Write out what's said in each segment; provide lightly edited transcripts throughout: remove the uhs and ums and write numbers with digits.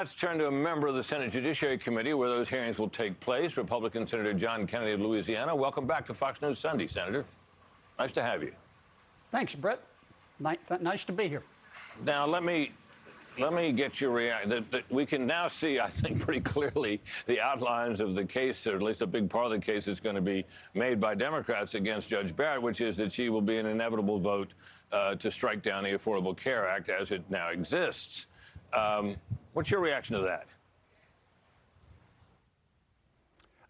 Let's turn to a member of the Senate Judiciary Committee where those hearings will take place, Republican Senator John Kennedy of Louisiana. Welcome back to Fox News Sunday, Senator. Nice to have you. Thanks, Brett. Nice to be here. Now, let me get your reaction. We can now see, I think, pretty clearly the outlines of the case, or at least a big part of the case is going to be made by Democrats against Judge Barrett, which is that she will be an inevitable vote to strike down the Affordable Care Act as it now exists. What's your reaction to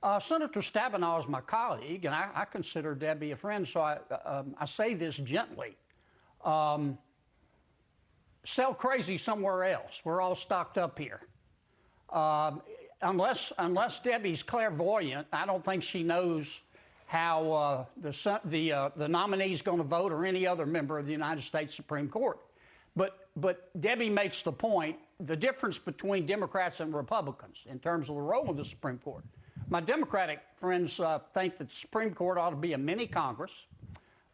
that? Senator Stabenow is my colleague, and I consider Debbie a friend, so I say this gently. Sell crazy somewhere else. We're all stocked up here. Unless Debbie's clairvoyant, I don't think she knows how the nominee is going to vote or any other member of the United States Supreme Court. But Debbie makes the point, the difference between Democrats and Republicans in terms of the role of the Supreme Court. My Democratic friends think that the Supreme Court ought to be a mini Congress.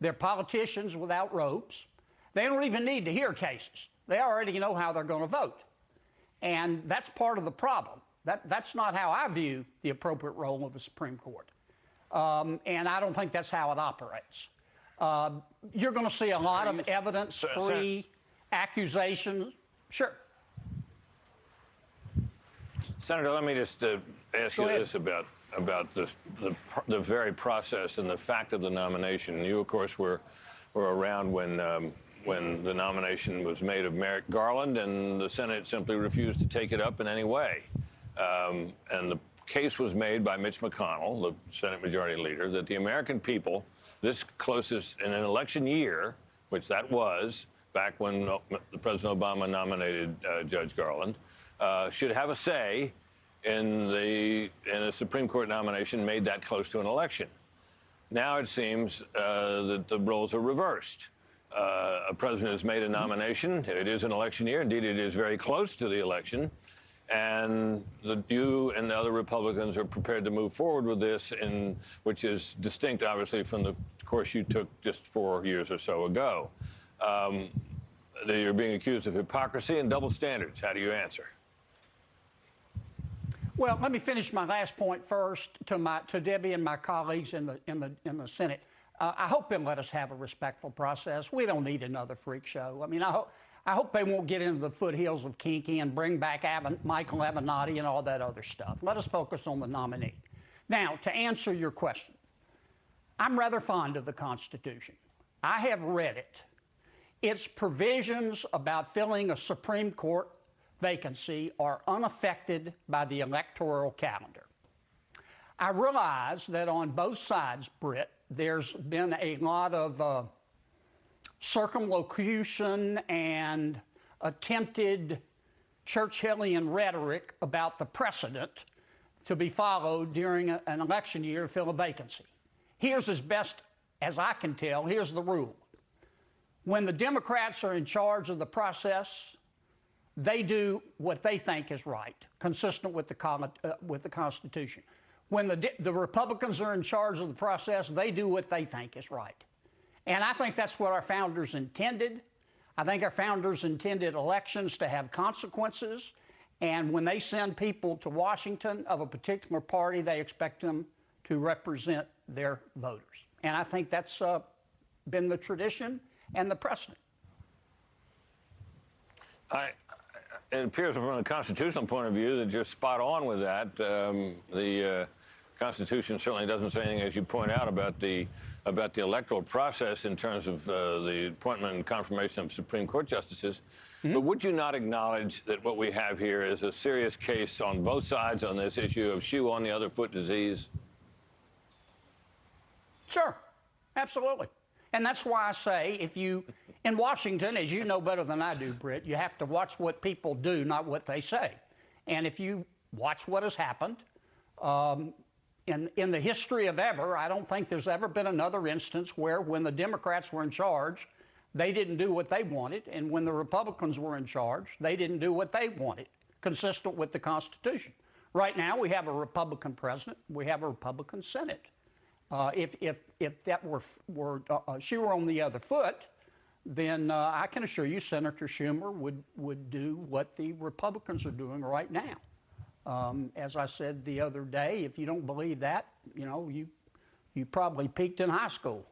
They're politicians without robes. They don't even need to hear cases. They already know how they're going to vote. And that's part of the problem. That's not how I view the appropriate role of the Supreme Court. And I don't think that's how it operates. You're going to see a lot of evidence-free accusations. Sure. Senator, let me just ask you this about the very process and the fact of the nomination. You, of course, were around when the nomination was made of Merrick Garland, and the Senate simply refused to take it up in any way. And the case was made by Mitch McConnell, the Senate Majority Leader, that the American people, this closest in an election year, which that was, back when President Obama nominated Judge Garland, should have a say in a Supreme Court nomination made that close to an election. Now it seems that the roles are reversed. A president has made a nomination. It is an election year. Indeed, it is very close to the election. And you and the other Republicans are prepared to move forward with this, which is distinct, obviously, from the course you took just 4 years or so ago. You're being accused of hypocrisy and double standards. How do you answer? Well, let me finish my last point first to Debbie and my colleagues in the Senate. I hope they'll let us have a respectful process. We don't need another freak show. I mean, I hope they won't get into the foothills of kinky and bring back Michael Avenatti and all that other stuff. Let us focus on the nominee. Now, to answer your question, I'm rather fond of the Constitution. I have read it. Its provisions about filling a Supreme Court vacancy are unaffected by the electoral calendar. I realize that on both sides, Britt, there's been a lot of circumlocution and attempted Churchillian rhetoric about the precedent to be followed during an election year to fill a vacancy. Here's, as best as I can tell, here's the rule. When the Democrats are in charge of the process, they do what they think is right, consistent with the Constitution. When the Republicans are in charge of the process, they do what they think is right. And I think that's what our founders intended. I think our founders intended elections to have consequences. And when they send people to Washington of a particular party, they expect them to represent their voters. And I think that's been the tradition and the precedent. It appears from a constitutional point of view that you're spot on with that. The Constitution certainly doesn't say anything, as you point out, about the electoral process in terms of the appointment and confirmation of Supreme Court justices. Mm-hmm. But would you not acknowledge that what we have here is a serious case on both sides on this issue of shoe on the other foot disease? Sure, absolutely. And that's why I say, in Washington, as you know better than I do, Britt, you have to watch what people do, not what they say. And if you watch what has happened, in the history of ever, I don't think there's ever been another instance where when the Democrats were in charge, they didn't do what they wanted, and when the Republicans were in charge, they didn't do what they wanted, consistent with the Constitution. Right now, we have a Republican president, we have a Republican Senate. If that she were on the other foot, then I can assure you Senator Schumer would do what the Republicans are doing right now. As I said the other day, if you don't believe that, you probably peaked in high school.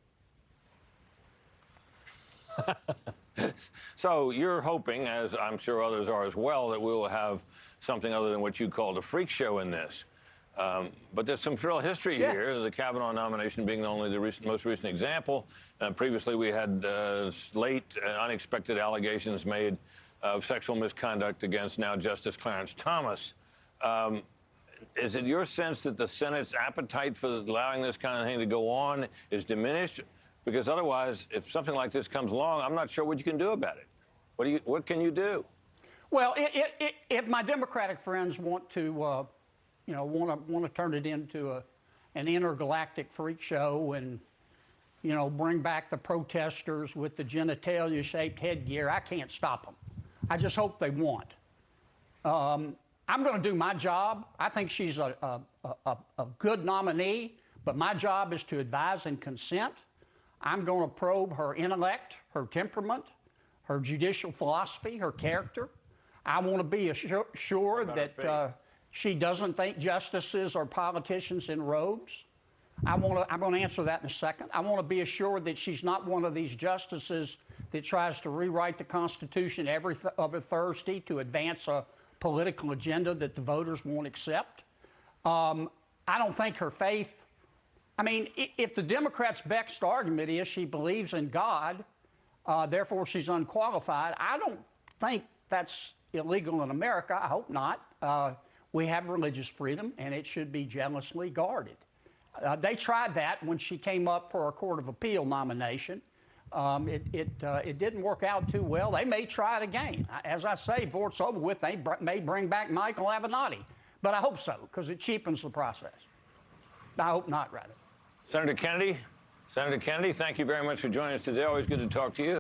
So you're hoping, as I'm sure others are as well, that we will have something other than what you called a freak show in this. But there's some real history here, the Kavanaugh nomination being only the most recent example. Previously, we had late, unexpected allegations made of sexual misconduct against now Justice Clarence Thomas. Is it your sense that the Senate's appetite for allowing this kind of thing to go on is diminished? Because otherwise, if something like this comes along, I'm not sure what you can do about it. What can you do? Well, if my Democratic friends want to, want to turn it into an intergalactic freak show and, bring back the protesters with the genitalia-shaped headgear, I can't stop them. I just hope they want. I'm going to do my job. I think she's a good nominee, but my job is to advise and consent. I'm going to probe her intellect, her temperament, her judicial philosophy, her character. I want to be sure that she doesn't think justices are politicians in robes. I'm going to answer that in a second. I want to be assured that she's not one of these justices that tries to rewrite the Constitution every other Thursday to advance a political agenda that the voters won't accept. I don't think her faith. I mean, if the Democrats' best argument is she believes in God, therefore she's unqualified, I don't think that's illegal in America. I hope not. We have religious freedom, and it should be jealously guarded. They tried that when she came up for a Court of Appeal nomination. It didn't work out too well. They may try it again. As I say, before it's over with, they may bring back Michael Avenatti. But I hope so, because it cheapens the process. I hope not, rather. Senator Kennedy, thank you very much for joining us today. Always good to talk to you.